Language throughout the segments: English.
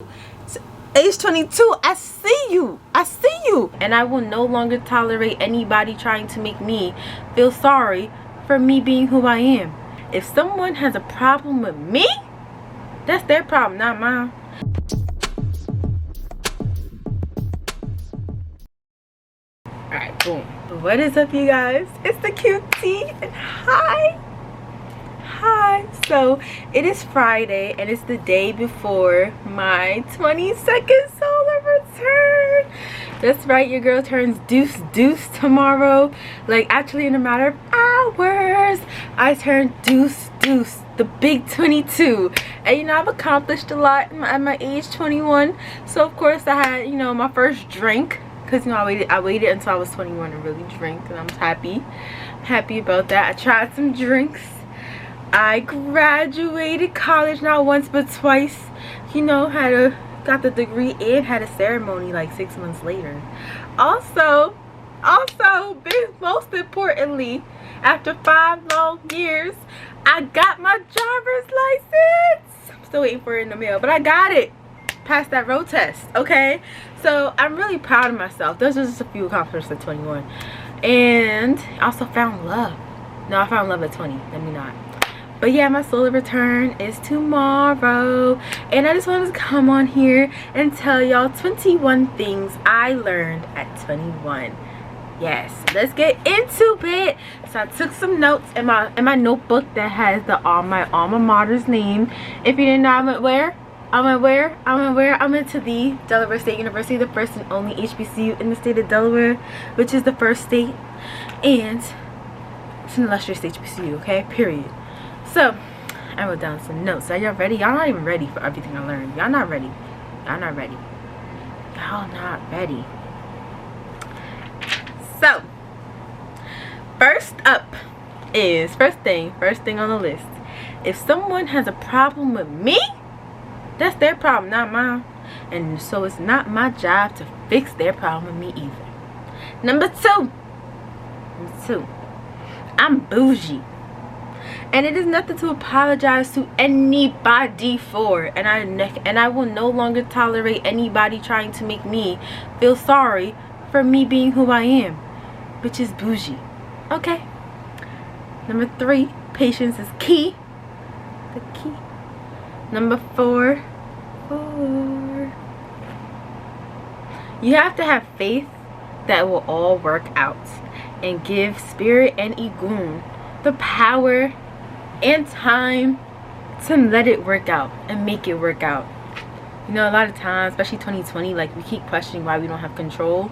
Age 22, I see you. I see you. And I will no longer tolerate anybody trying to make me feel sorry for me being who I am. If someone has a problem with me, that's their problem, not mine. Alright, boom. What is up, you guys? It's the QT, and hi. So it is Friday and it's the day before my 22nd solar return. That's right, your girl turns deuce tomorrow. Like, actually, in a matter of hours, I turned deuce, the big 22. And you know, I've accomplished a lot at my age 21. So of course I had, you know, my first drink, because you know I waited until I was 21 to really drink, and I'm happy about that. I tried some drinks. I graduated college not once but twice. You know, got the degree and had a ceremony like 6 months later. Also, most importantly, after 5 long years, I got my driver's license. I'm still waiting for it in the mail, but I got it. Passed that road test, okay? So I'm really proud of myself. Those are just a few accomplishments at 21. And I also found love. No, I found love at 20. Let me not. But yeah, my solar return is tomorrow, and I just wanted to come on here and tell y'all 21 things I learned at 21. Yes, let's get into it. So I took some notes in my notebook that has my alma mater's name. If you didn't know, I went to the Delaware State University, the first and only HBCU in the state of Delaware, which is the first state, and it's an illustrious HBCU, okay, period. So I wrote down some notes. Are y'all ready? Y'all not even ready for everything I learned. Y'all not ready. So first up is first thing on the list. If someone has a problem with me, that's their problem, not mine. And so it's not my job to fix their problem with me either. Number two, I'm bougie. And it is nothing to apologize to anybody for. And I will no longer tolerate anybody trying to make me feel sorry for me being who I am, which is bougie. Okay. Number 3, patience is key. The key. Number 4, you have to have faith that it will all work out, and give spirit and Egun the power and time to let it work out and make it work out. You know, a lot of times, especially 2020, like, we keep questioning why we don't have control.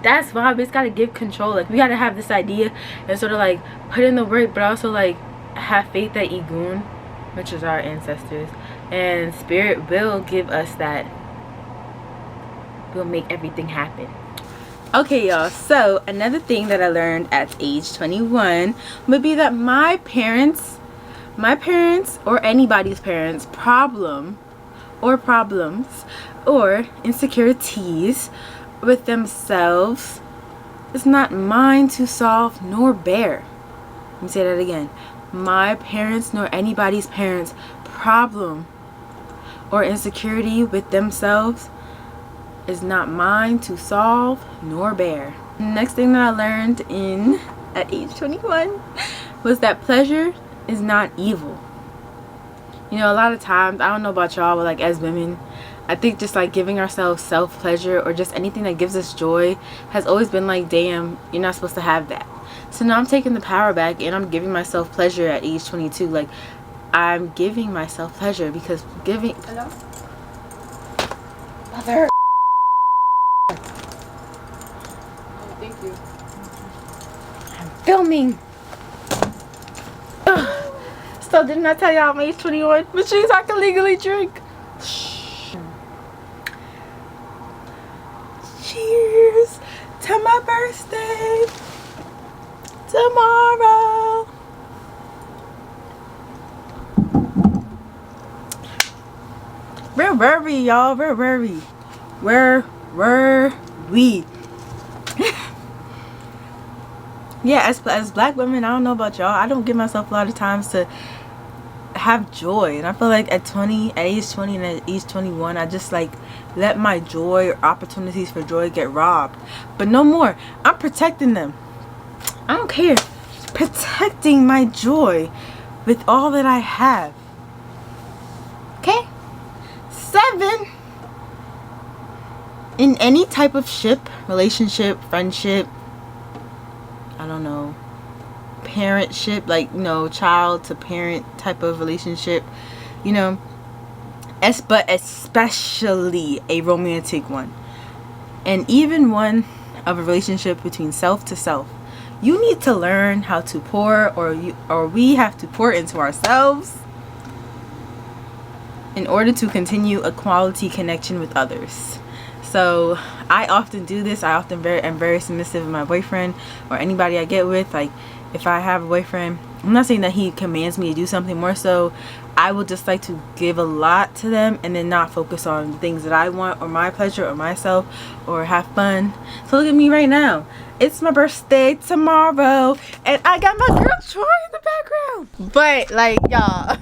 That's why we just gotta give control. Like, we gotta have this idea and sort of like put in the work, but also like have faith that Egun, which is our ancestors, and spirit will give us that, will make everything happen. Okay, y'all, so another thing that I learned at age 21 would be that my parents or anybody's parents problems or insecurities with themselves is not mine to solve nor bear. Let me say that again. My parents nor anybody's parents problem or insecurity with themselves is not mine to solve nor bear. Next thing that I learned at age 21 was that pleasure is not evil. You know, a lot of times, I don't know about y'all, but like, as women, I think just like giving ourselves self-pleasure or just anything that gives us joy has always been like, damn, you're not supposed to have that. So now I'm taking the power back and I'm giving myself pleasure at age 22. Like, I'm giving myself pleasure, because giving... Hello? Mother... Thank you. I'm filming. So didn't I tell y'all I'm age 21? Which means I can legally drink. Shh. Cheers to my birthday tomorrow. Where were we, y'all? Where were we? Yeah, as black women, I don't know about y'all, I don't give myself a lot of times to have joy. And I feel like at age 20 and at age 21, I just like let my joy or opportunities for joy get robbed. But no more. I'm protecting them. I don't care. Protecting my joy with all that I have. Okay? 7, in any type of ship, relationship, friendship, I don't know, parentship, like, you know, child to parent type of relationship, you know, but especially a romantic one, and even one of a relationship between self to self, you need to learn how to pour, or we have to pour into ourselves in order to continue a quality connection with others. So I often do this. I often am very submissive of my boyfriend or anybody I get with. Like, if I have a boyfriend, I'm not saying that he commands me to do something. More so, I would just like to give a lot to them and then not focus on the things that I want or my pleasure or myself or have fun. So look at me right now. It's my birthday tomorrow and I got my girl Troy in the background. But like, y'all,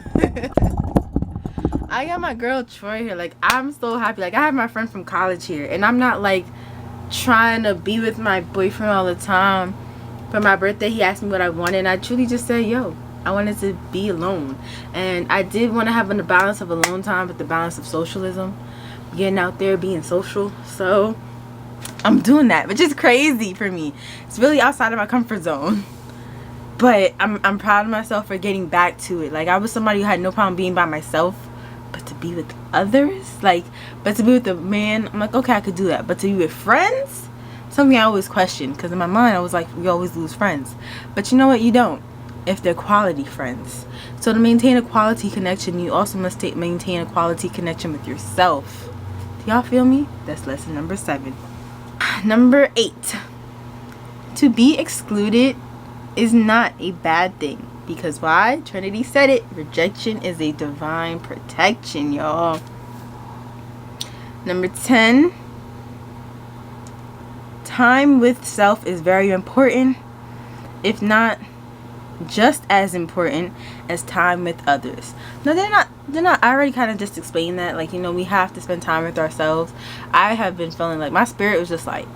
I got my girl Troy here. Like, I'm so happy. Like, I have my friend from college here, and I'm not like trying to be with my boyfriend all the time. For my birthday, he asked me what I wanted, and I truly just said, yo, I wanted to be alone. And I did want to have a balance of alone time with the balance of socialism, getting out there, being social. So I'm doing that, which is crazy for me. It's really outside of my comfort zone. But I'm proud of myself for getting back to it. Like, I was somebody who had no problem being by myself, but to be with others, like, but to be with a man, I'm like, okay, I could do that. But to be with friends, something I always question, because in my mind I was like, we always lose friends. But you know what? You don't, if they're quality friends. So to maintain a quality connection, you also must maintain a quality connection with yourself. Do y'all feel me? That's lesson number 7. Number 8, to be excluded is not a bad thing. Because why? Trinity said it. Rejection is a divine protection, y'all. Number 10. Time with self is very important, if not just as important as time with others. No, they're not. I already kind of just explained that. Like, you know, we have to spend time with ourselves. I have been feeling like my spirit was just like,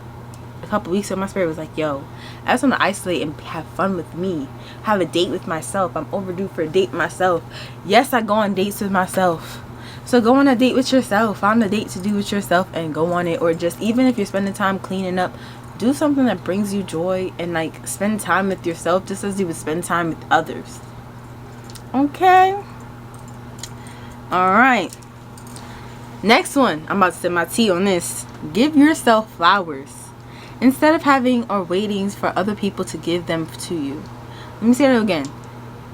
a couple weeks ago, my spirit was like, yo, I just want to isolate and have fun with me, have a date with myself. I'm overdue for a date with myself. Yes, I go on dates with myself. So go on a date with yourself. Find a date to do with yourself and go on it. Or just, even if you're spending time cleaning up, do something that brings you joy, and like spend time with yourself just as you would spend time with others. Okay? Alright. Next one. I'm about to sip my tea on this. Give yourself flowers instead of having or waiting for other people to give them to you. Let me say that again.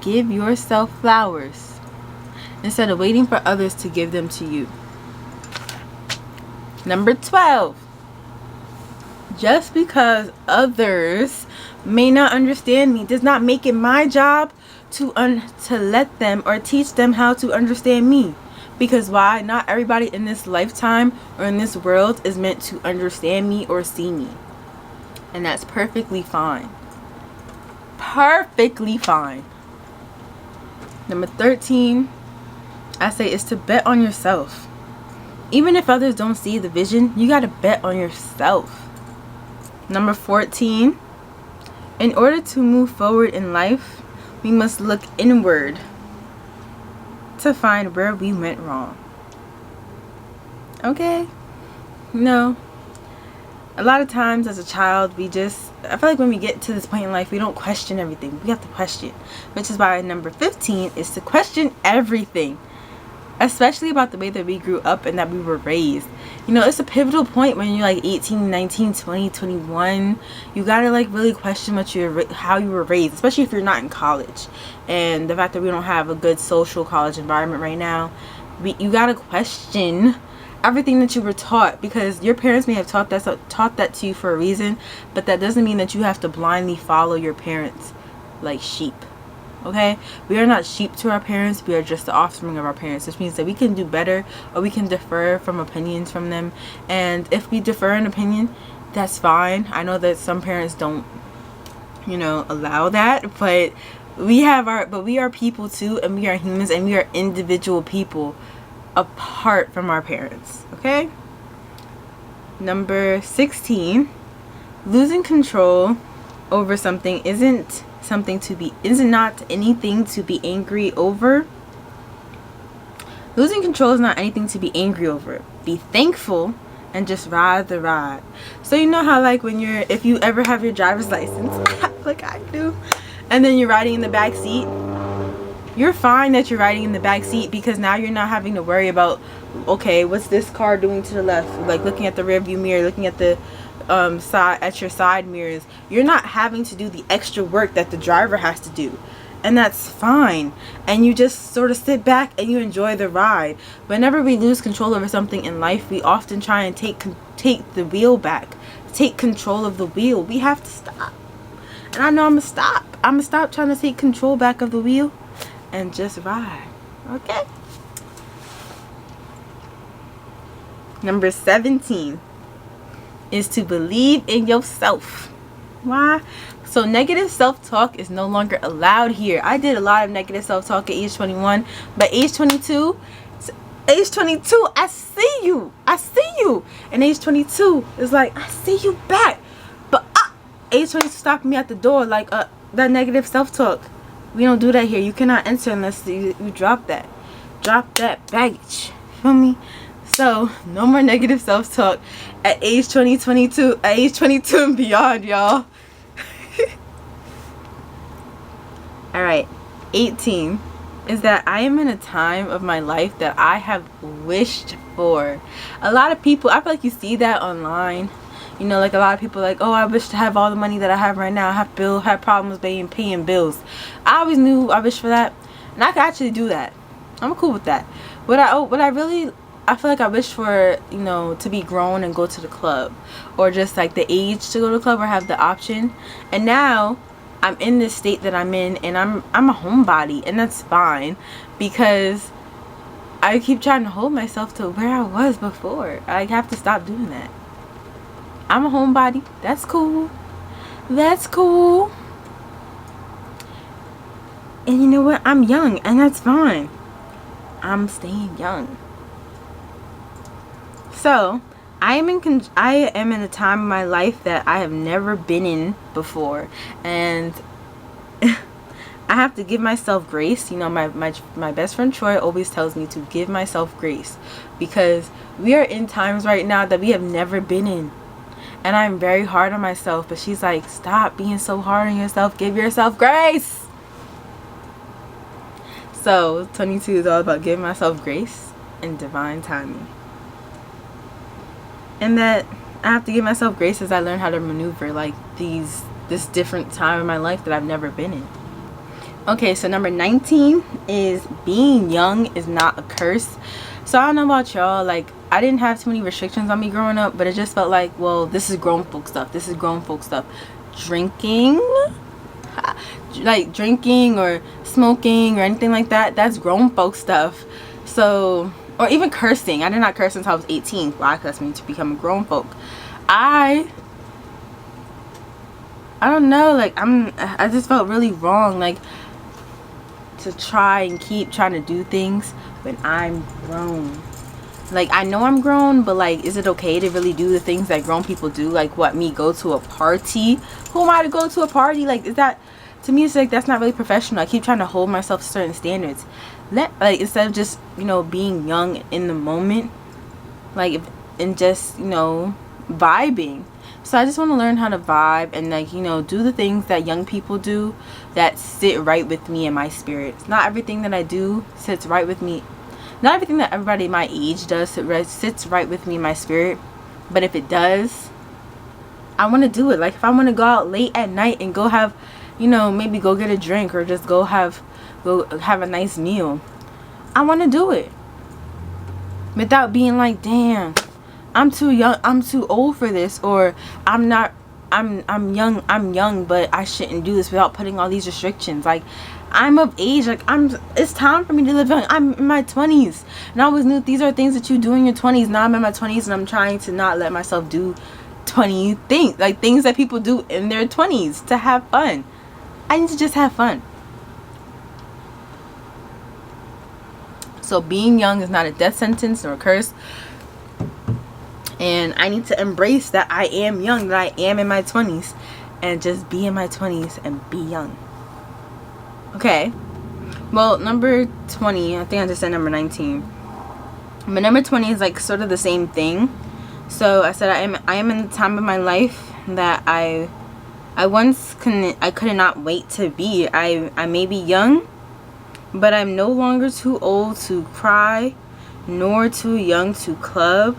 Give yourself flowers instead of waiting for others to give them to you. Number 12. Just because others may not understand me does not make it my job to let them or teach them how to understand me. Because why? Not everybody in this lifetime or in this world is meant to understand me or see me. And that's perfectly fine. Perfectly fine. Number 13, I say, is to bet on yourself. Even if others don't see the vision, you got to bet on yourself. Number 14, in order to move forward in life, we must look inward to find where we went wrong. Okay? No. A lot of times as a child, I feel like when we get to this point in life, we don't question everything. We have to question. Which is why number 15 is to question everything. Especially about the way that we grew up and that we were raised. You know, it's a pivotal point when you're like 18, 19, 20, 21. You gotta like really question how you were raised, especially if you're not in college. And the fact that we don't have a good social college environment right now, you gotta question everything that you were taught, because your parents may have taught that to you for a reason, but that doesn't mean that you have to blindly follow your parents like sheep. Okay, we are not sheep to our parents. We are just the offspring of our parents, which means that we can do better, or we can defer from opinions from them. And if we defer an opinion, that's fine. I know that some parents don't, allow that, but we are people too, and we are humans, and we are individual people apart from our parents. Okay. Number 16, losing control over something isn't not anything to be angry over. Losing control is not anything to be angry over. Be thankful and just ride the ride. So you know how, like, if you ever have your driver's license like I do, and then you're riding in the back seat, you're fine that you're riding in the back seat, because now you're not having to worry about, okay, what's this car doing to the left, like looking at the rear view mirror, looking at the your side mirrors. You're not having to do the extra work that the driver has to do, and that's fine. And you just sort of sit back and you enjoy the ride. Whenever we lose control over something in life, we often try and take the wheel back, take control of the wheel. We have to stop. And I know I'm gonna stop trying to take control back of the wheel and just ride. Okay. Number 17 is to believe in yourself. Why? So negative self-talk is no longer allowed here. I did a lot of negative self-talk at age 21, but age 22, I see you. And age 22 is like, I see you back. But age 22 stopping me at the door, like, that negative self-talk. We don't do that here. You cannot enter unless you drop that baggage. Feel me? So no more negative self-talk at age 22 and beyond, y'all. All right, 18 is that I am in a time of my life that I have wished for. A lot of people, I feel like you see that online. You know, like a lot of people like, oh, I wish to have all the money that I have right now. I have problems paying bills. I always knew I wished for that, and I could actually do that. I'm cool with that. I feel like I wish for, you know, to be grown and go to the club, or just like the age to go to the club, or have the option. And now I'm in this state that I'm in, and I'm a homebody, and that's fine, because I keep trying to hold myself to where I was before. I have to stop doing that. I'm a homebody. That's cool. That's cool. And you know what? I'm young, and that's fine. I'm staying young. So, I am in a time in my life that I have never been in before, and I have to give myself grace. You know, my best friend Troy always tells me to give myself grace, because we are in times right now that we have never been in. And I'm very hard on myself, but she's like, stop being so hard on yourself. Give yourself grace. So 22 is all about giving myself grace and divine timing. And that I have to give myself grace as I learn how to maneuver like this different time in my life that I've never been in. Okay, so number 19 is being young is not a curse. So I don't know about y'all, like, I didn't have too many restrictions on me growing up, but it just felt like, well, this is grown folk stuff. This is grown folk stuff. Drinking, like drinking or smoking or anything like that, that's grown folk stuff. So, or even cursing. I did not curse until I was 18. Why cuss me to become a grown folk? I don't know, like, I just felt really wrong, like, to try and keep trying to do things when I'm grown. Like, I know I'm grown, but like, is it okay to really do the things that grown people do? Like, what, me go to a party? Who am I to go to a party? Like, is that, to me, it's like, that's not really professional. I keep trying to hold myself to certain standards. Like, instead of just, you know, being young in the moment, like, and just, you know, vibing. So I just want to learn how to vibe and, like, you know, do the things that young people do that sit right with me and my spirit. Not everything that I do sits right with me. Not everything that everybody my age does sits right with me and my spirit. But if it does, I want to do it. Like, if I want to go out late at night and go have, you know, maybe go get a drink or just go have a nice meal, I want to do it without being like, damn, I'm too young, I'm too old for this, or I'm young, but I shouldn't do this, without putting all these restrictions. Like, I'm of age, like, it's time for me to live young. I'm in my 20s, and I always knew these are things that you do in your 20s. Now I'm in my 20s, and I'm trying to not let myself do 20 things, like things that people do in their 20s to have fun. I need to just have fun. So being young is not a death sentence or a curse. And I need to embrace that I am young, that I am in my 20s. And just be in my 20s and be young. Okay. Well, number 20, I think I just said number 19. But number 20 is like sort of the same thing. So I said I am in the time of my life that I could not wait to be. I may be young, but I'm no longer too old to cry, nor too young to club.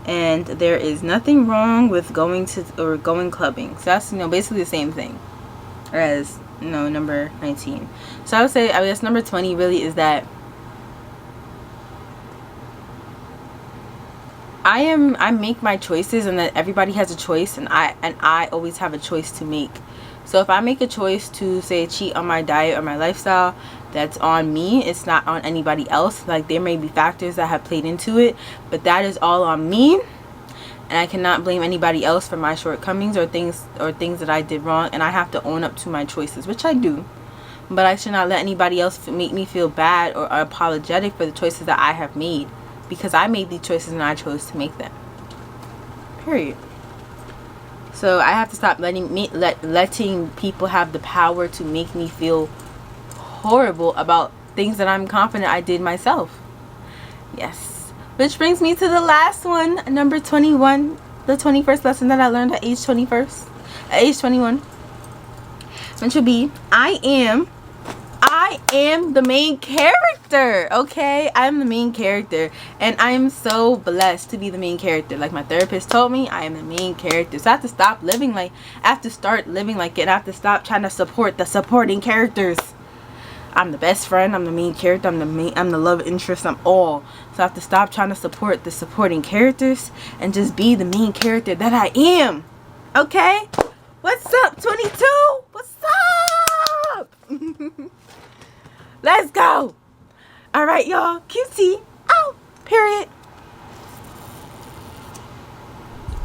And there is nothing wrong with going clubbing. So that's, basically the same thing as, number 19. So I would say, I guess number 20 really is that I make my choices, and that everybody has a choice, and I always have a choice to make. So if I make a choice to, say, cheat on my diet or my lifestyle, that's on me. It's not on anybody else. Like, there may be factors that have played into it, but that is all on me, and I cannot blame anybody else for my shortcomings or things that I did wrong. And I have to own up to my choices, which I do, but I should not let anybody else make me feel bad or apologetic for the choices that I have made, because I made these choices and I chose to make them. Period. So I have to stop letting people have the power to make me feel horrible about things that I'm confident I did myself. Yes. Which brings me to the last one, number 21, the 21st lesson that I learned at age 21, which would be, I am the main character. Okay, I'm the main character, and I am so blessed to be the main character. Like my therapist told me, I am the main character. So I have to stop living like, I have to start living like it. I have to stop trying to support the supporting characters. I'm the best friend, I'm the main character, I'm the love interest, I'm all. So I have to stop trying to support the supporting characters and just be the main character that I am. Okay? What's up, 22? What's up? Let's go. All right, y'all. QT. Out. Period.